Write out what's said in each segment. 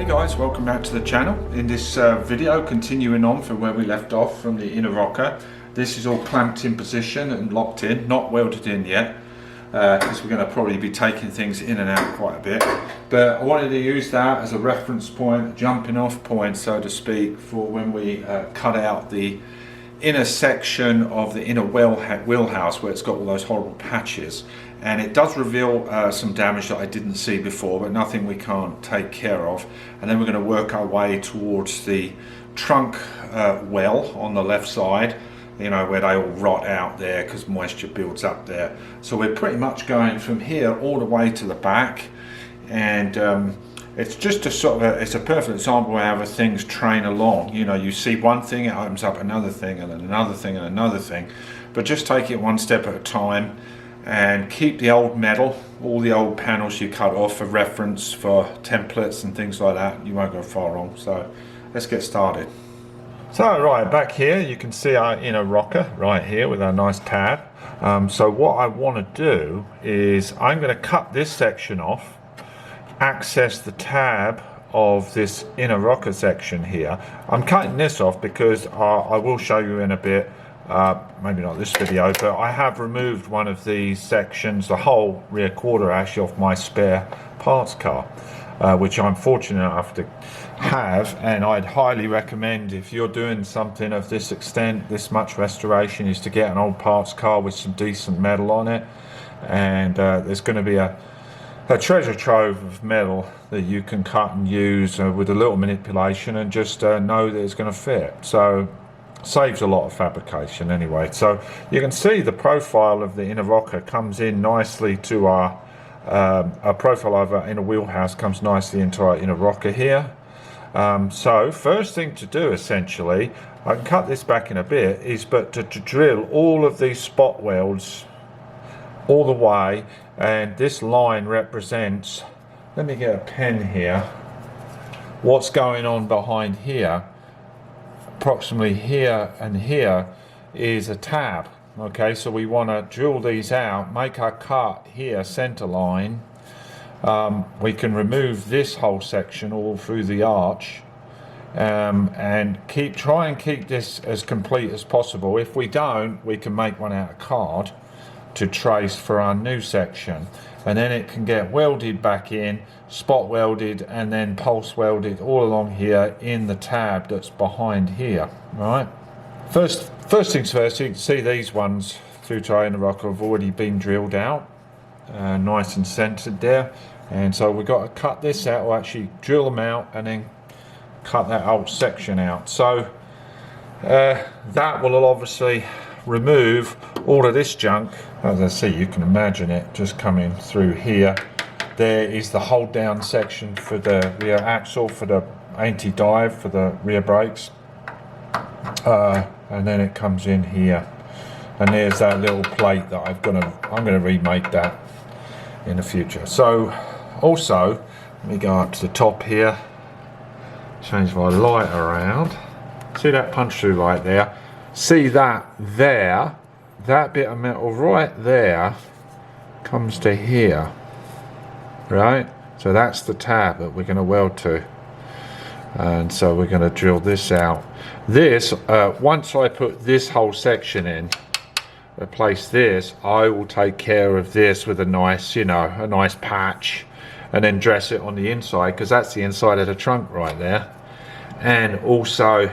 Hey guys, welcome back to the channel. In this video, continuing on from where we left off from the inner rocker, this is all clamped in position and locked in, not welded in yet, because we're going to probably be taking things in and out quite a bit. But I wanted to use that as a reference point, a jumping off point, so to speak, for when we cut out the inner section of the inner wheelhouse where it's got all those horrible patches. And it does reveal some damage that I didn't see before, but nothing we can't take care of. And then we're going to work our way towards the trunk well on the left side, you know, where they all rot out there because moisture builds up there. So we're pretty much going from here all the way to the back, and it's just a sort of it's a perfect example of how things train along. You know, you see one thing, it opens up another thing and then another thing and another thing, but just take it one step at a time. And keep the old metal, all the old panels you cut off for reference, for templates and things like that. You won't go far wrong. So let's get started. So right back here you can see our inner rocker right here with our nice tab. So what I want to do is I'm going to cut this section off, access the tab of this inner rocker section here. I'm cutting this off because I will show you in a bit, maybe not this video, but I have removed one of these sections, the whole rear quarter actually, off my spare parts car, which I'm fortunate enough to have. And I'd highly recommend, if you're doing something of this extent, this much restoration, is to get an old parts car with some decent metal on it. And there's going to be a treasure trove of metal that you can cut and use with a little manipulation, and just know that it's going to fit. So saves a lot of fabrication anyway. So you can see the profile of the inner rocker comes in nicely to our profile of our inner wheelhouse comes nicely into our inner rocker here. So first thing to do, essentially, I can cut this back in a bit, is but to drill all of these spot welds all the way. And this line represents, let me get a pen here, what's going on behind here. Approximately here and here is a tab. Okay, so we want to drill these out, make our cut here, center line. We can remove this whole section all through the arch, and try and keep this as complete as possible. If we don't, we can make one out of card to trace for our new section, and then it can get welded back in, spot welded, and then pulse welded all along here in the tab that's behind here. Right, first things first, you can see these ones through to our inner rocker have already been drilled out, nice and centered there. And so we've got to cut this out, or actually drill them out and then cut that whole section out. So that will obviously remove all of this junk. As I see, you can imagine it just coming through here. There is the hold down section for the rear axle, for the anti-dive for the rear brakes, and then it comes in here, and there's that little plate that I'm gonna remake that in the future. So also, let me go up to the top here, change my light around. See that punch through right there? See that there, that bit of metal right there comes to here, right? So that's the tab that we're going to weld to. And so we're going to drill this out. This, once I put this whole section in, replace this, I will take care of this with a nice, you know, a nice patch, and then dress it on the inside, because that's the inside of the trunk right there. And also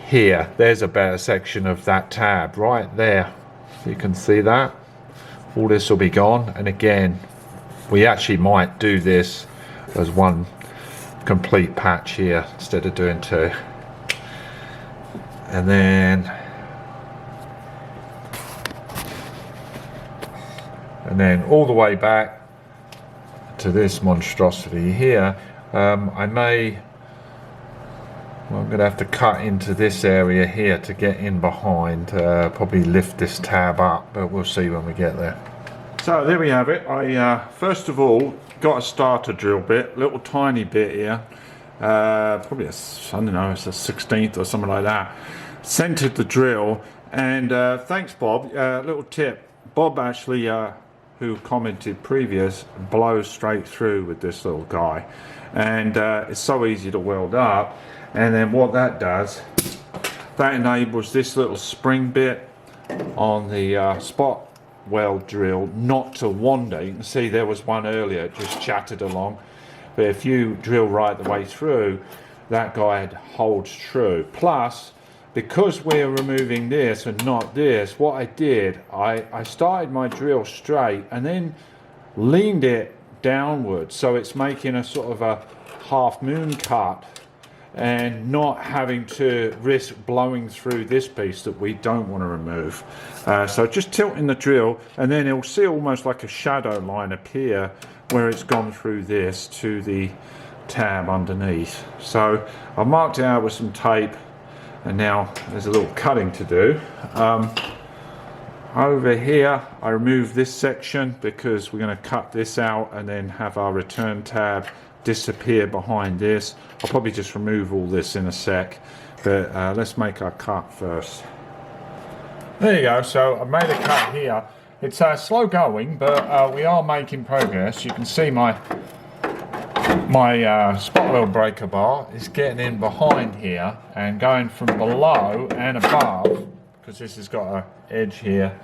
here, there's a better section of that tab right there. You can see that. All this will be gone. And again, we actually might do this as one complete patch here instead of doing two. And then all the way back to this monstrosity here. I'm going to have to cut into this area here to get in behind, probably lift this tab up, but we'll see when we get there. So there we have it. I first of all got a starter drill bit, little tiny bit here, probably I don't know, it's a 16th or something like that. Centered the drill, and thanks Bob. Little tip, Bob actually who commented previous blows straight through with this little guy, and it's so easy to weld up. And then what that does, that enables this little spring bit on the spot weld drill not to wander. You can see there was one earlier, it just chattered along, but if you drill right the way through, that guide holds true. Plus, because we're removing this and not this, what I did, I started my drill straight and then leaned it downwards, so it's making a sort of a half moon cut and not having to risk blowing through this piece that we don't want to remove. So just tilting the drill, and then it'll see almost like a shadow line appear where it's gone through this to the tab underneath. So I marked it out with some tape, and now there's a little cutting to do. Over here I removed this section because we're going to cut this out and then have our return tab disappear behind this. I'll probably just remove all this in a sec, but let's make our cut first. There you go, so I've made a cut here. It's slow going, but we are making progress. You can see my spot weld breaker bar is getting in behind here and going from below and above, because this has got an edge here.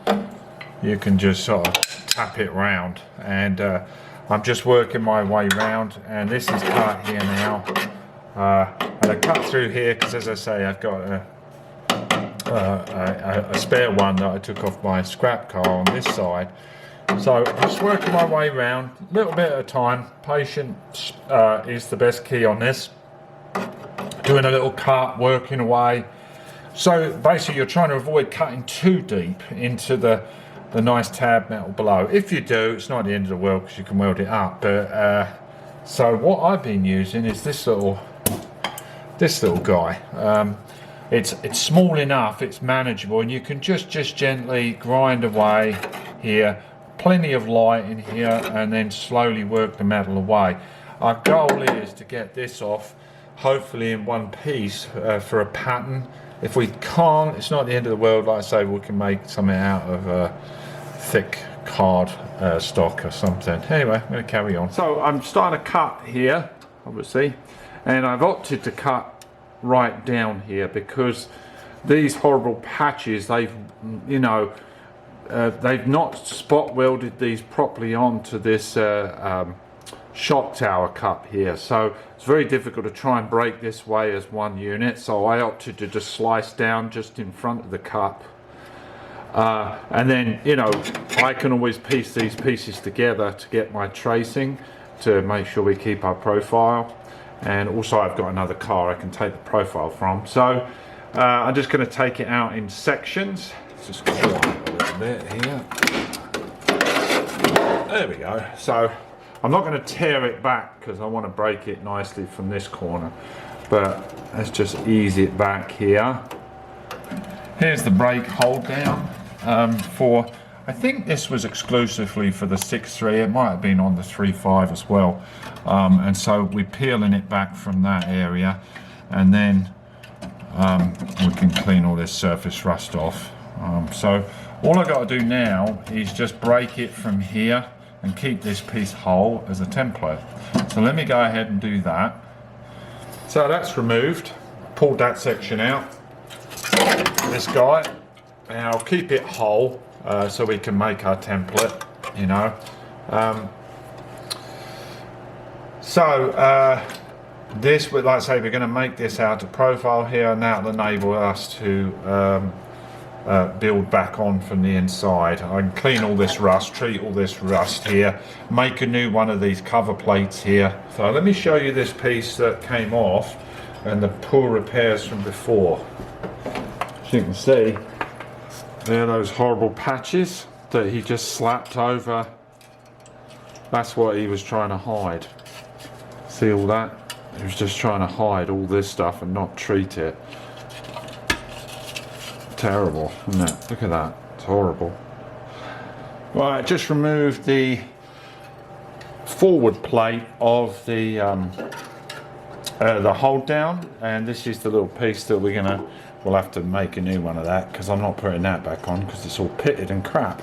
You can just sort of tap it round, and I'm just working my way round, and this is cut here now. And I cut through here because, as I say, I've got a spare one that I took off my scrap car on this side. So just working my way around, a little bit at a time. Patience is the best key on this. Doing a little cut, working away. So basically you're trying to avoid cutting too deep into the nice tab metal below. If you do, it's not the end of the world because you can weld it up. But so what I've been using is this little guy. It's small enough, it's manageable, and you can just gently grind away here. Plenty of light in here, and then slowly work the metal away. Our goal is to get this off, hopefully in one piece for a pattern. If we can't, it's not the end of the world. Like I say, we can make something out of thick card stock or something. Anyway, I'm going to carry on. So I'm starting to cut here, obviously, and I've opted to cut right down here because these horrible patches, they've not spot welded these properly onto this shock tower cup here, so it's very difficult to try and break this way as one unit. So I opted to just slice down just in front of the cup, and then I can always piece these pieces together to get my tracing to make sure we keep our profile. And also I've got another car I can take the profile from, so I'm just going to take it out in sections. Let's just go on a little bit here. There we go. So I'm not going to tear it back because I want to break it nicely from this corner, but let's just ease it back here. Here's the brake hold down for, I think this was exclusively for the 6.3, it might have been on the 3.5 as well, and so we're peeling it back from that area, and then we can clean all this surface rust off. So all I got to do now is just break it from here and keep this piece whole as a template. So let me go ahead and do that. So that's removed, pulled that section out, this guy, and I'll keep it whole so we can make our template, this, like I say, we're going to make this out of profile here, and that'll enable us to build back on from the inside. I can clean all this rust, treat all this rust here, make a new one of these cover plates here. So let me show you this piece that came off and the poor repairs from before. As you can see, there are those horrible patches that he just slapped over. That's what he was trying to hide. See all that? He was just trying to hide all this stuff and not treat it. Terrible, isn't it? Look at that, it's horrible. Right, just removed the forward plate of the hold down, and this is the little piece that we'll have to make a new one of that, because I'm not putting that back on because it's all pitted and crap.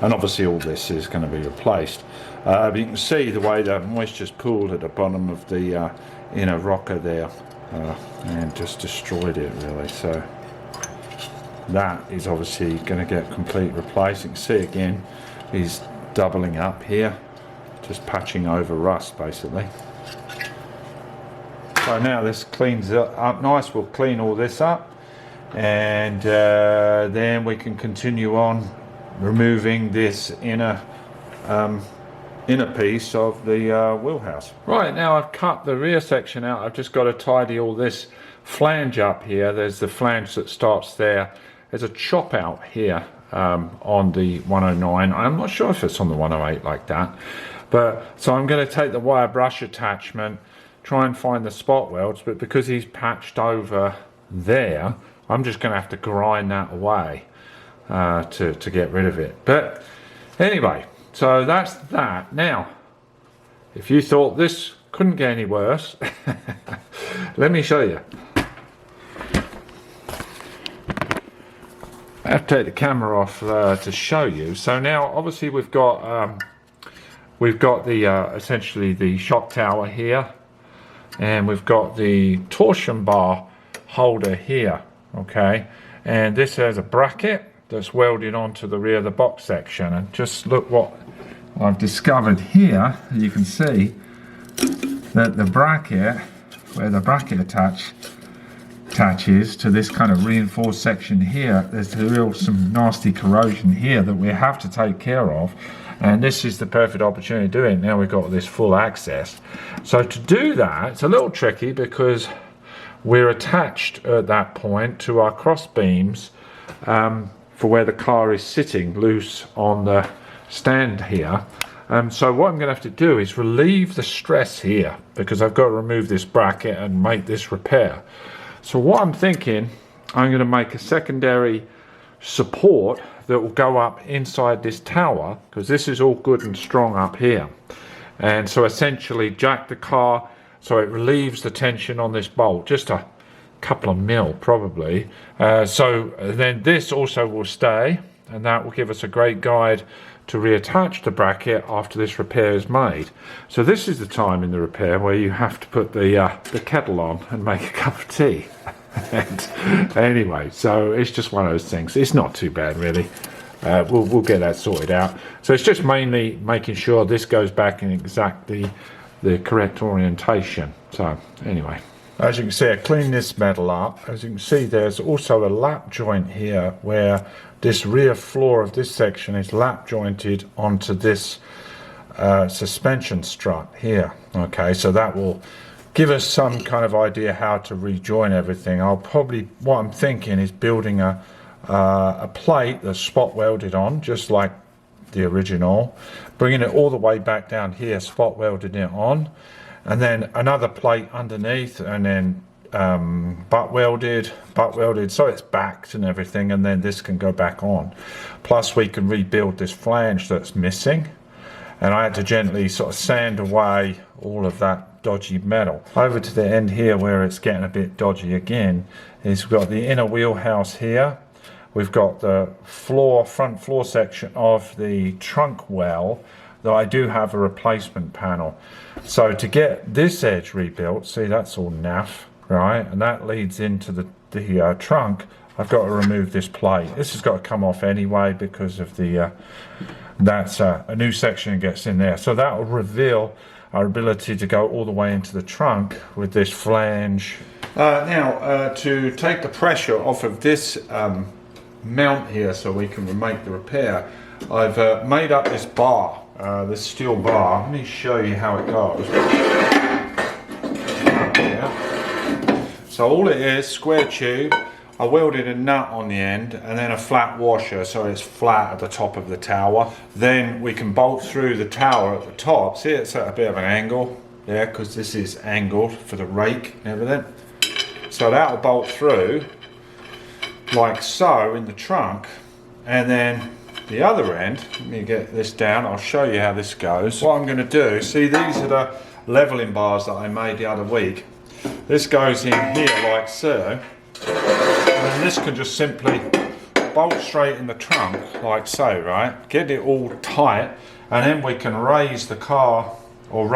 and obviously all this is going to be replaced. But you can see the way the moisture's pooled at the bottom of the inner rocker there, and just destroyed it really. So that is obviously going to get complete replaced. You can see again he's doubling up here, just patching over rust basically. So now this cleans it up nice. We'll clean all this up, and then we can continue on removing this inner piece of the wheelhouse. Right, now I've cut the rear section out. I've just got to tidy all this flange up here. There's the flange that starts there. There's a chop out here on the 109. I'm not sure if it's on the 108 like that, but so I'm going to take the wire brush attachment, try and find the spot welds, but because he's patched over there, I'm just going to have to grind that away to get rid of it. But anyway, so that's that. Now, if you thought this couldn't get any worse, let me show you. I have to take the camera off to show you. So now, obviously, we've got the essentially the shock tower here, and we've got the torsion bar holder here. Okay, and this has a bracket that's welded onto the rear of the box section. And just look what I've discovered here. You can see that the bracket, where the bracket attaches to this kind of reinforced section here, there's some nasty corrosion here that we have to take care of, and this is the perfect opportunity to do it. Now we've got this full access. So to do that, it's a little tricky because we're attached at that point to our cross beams for where the car is sitting loose on the stand here. So what I'm going to have to do is relieve the stress here, because I've got to remove this bracket and make this repair. So what I'm thinking, I'm going to make a secondary support that will go up inside this tower, because this is all good and strong up here. And so essentially jack the car so it relieves the tension on this bolt, just a couple of mil probably. So then this also will stay, and that will give us a great guide to reattach the bracket after this repair is made. So this is the time in the repair where you have to put the kettle on and make a cup of tea. And anyway, so it's just one of those things. It's not too bad really. We'll get that sorted out. So it's just mainly making sure this goes back in exactly the correct orientation. So anyway, as you can see, I cleaned this metal up. As you can see, there's also a lap joint here where this rear floor of this section is lap jointed onto this suspension strut here. Okay, so that will give us some kind of idea how to rejoin everything. What I'm thinking is building a plate that's spot welded on, just like the original, bringing it all the way back down here, spot welding it on, and then another plate underneath, and then butt welded so it's backed and everything, and then this can go back on. Plus we can rebuild this flange that's missing, and I had to gently sort of sand away all of that dodgy metal. Over to the end here where it's getting a bit dodgy again is we've got the inner wheelhouse here. We've got the front floor section of the trunk well, though I do have a replacement panel. So to get this edge rebuilt, see that's all naff, right? And that leads into the trunk. I've got to remove this plate. This has got to come off anyway because of the, that's a new section gets in there. So that will reveal our ability to go all the way into the trunk with this flange. Now, to take the pressure off of this mount here so we can make the repair, I've made up this bar, this steel bar. Let me show you how it goes. So all it is, square tube. I welded a nut on the end and then a flat washer so it's flat at the top of the tower. Then we can bolt through the tower at the top. See, it's at a bit of an angle there because this is angled for the rake and everything. So that will bolt through like so in the trunk, and then the other end, let me get this down, I'll show you how this goes. What I'm going to do, see these are the leveling bars that I made the other week. This goes in here like so, and then this can just simply bolt straight in the trunk, like so, right? Get it all tight, and then we can raise the car, or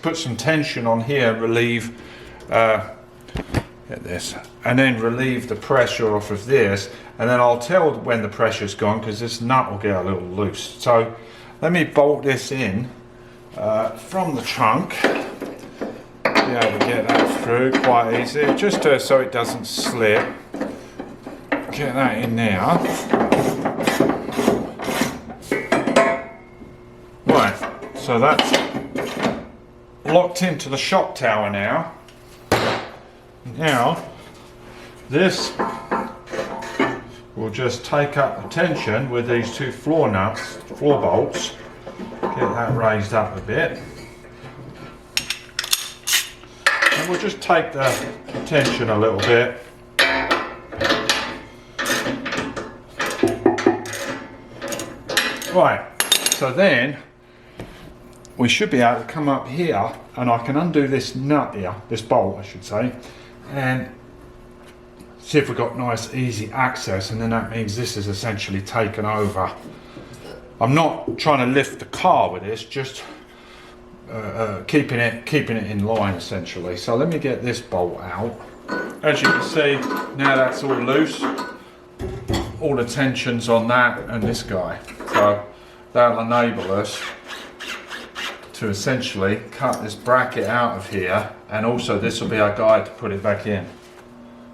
put some tension on here, relieve, get this, and then relieve the pressure off of this, and then I'll tell when the pressure's gone, because this nut will get a little loose. So let me bolt this in from the trunk. Be able to get that through quite easy, just so it doesn't slip. Get that in now. Right, so that's locked into the shock tower now. Now, this will just take up the tension with these two floor bolts. Get that raised up a bit. And we'll just take the tension a little bit. Right, so then we should be able to come up here, and I can undo this nut here, this bolt I should say, and see if we've got nice easy access, and then that means this is essentially taken over. I'm not trying to lift the car with this, just keeping it in line essentially. So let me get this bolt out. As you can see, now that's all loose. All the tension's on that and this guy. So that'll enable us to essentially cut this bracket out of here, and also this will be our guide to put it back in.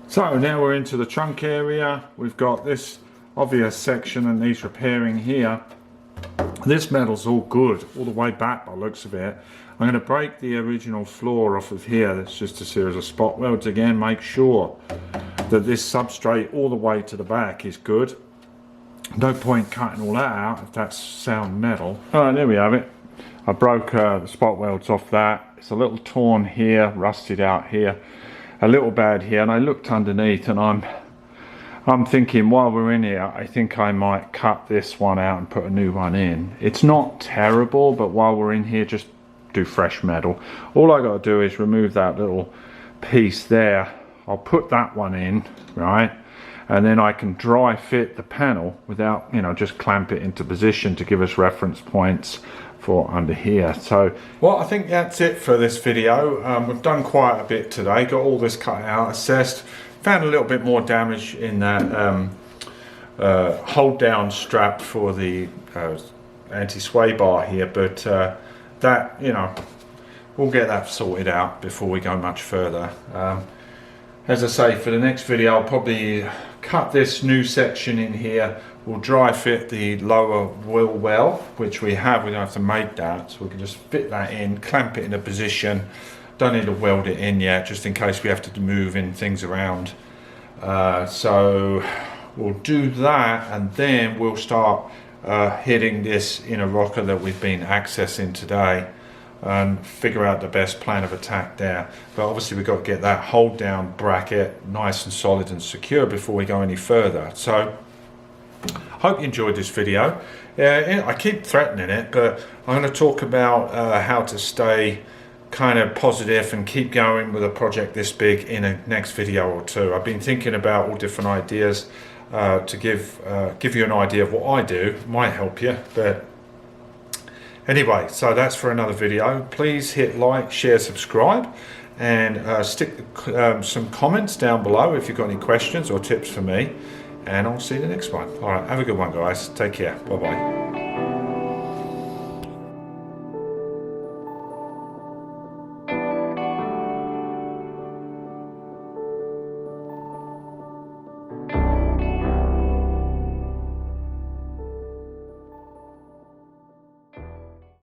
So now we're into the trunk area. We've got this obvious section and needs repairing here. This metal's all good, all the way back by the looks of it. I'm going to break the original floor off of here. That's just a series of spot welds again. Make sure that this substrate all the way to the back is good. No point cutting all that out if that's sound metal. Alright, there we have it. I broke the spot welds off that. It's a little torn here, rusted out here, a little bad here, and I looked underneath and I'm thinking while we're in here, I think I might cut this one out and put a new one in. It's not terrible, but while we're in here, just do fresh metal. All I got to do is remove that little piece there. I'll put that one in, right? And then I can dry fit the panel without, you know, just clamp it into position to give us reference points for under here. So, well, I think that's it for this video. We've done quite a bit today. Got all this cut out, assessed. Found a little bit more damage in that hold down strap for the anti-sway bar here, but that, you know, we'll get that sorted out before we go much further. As I say, for the next video I'll probably cut this new section in here. We'll dry fit the lower wheel well, which we don't have to make that, so we can just fit that in, clamp it in a position. Don't need to weld it in yet, just in case we have to move in things around. So we'll do that, and then we'll start hitting this inner rocker that we've been accessing today and figure out the best plan of attack there. But obviously we've got to get that hold down bracket nice and solid and secure before we go any further. So hope you enjoyed this video. I keep threatening it, but I'm going to talk about how to stay kind of positive and keep going with a project this big in a next video or two. I've been thinking about all different ideas to give you an idea of what I do. Might help you, but anyway, so that's for another video. Please hit like, share, subscribe, and stick some comments down below if you've got any questions or tips for me, and I'll see you in the next one. All right, have a good one, guys. Take care. Bye bye.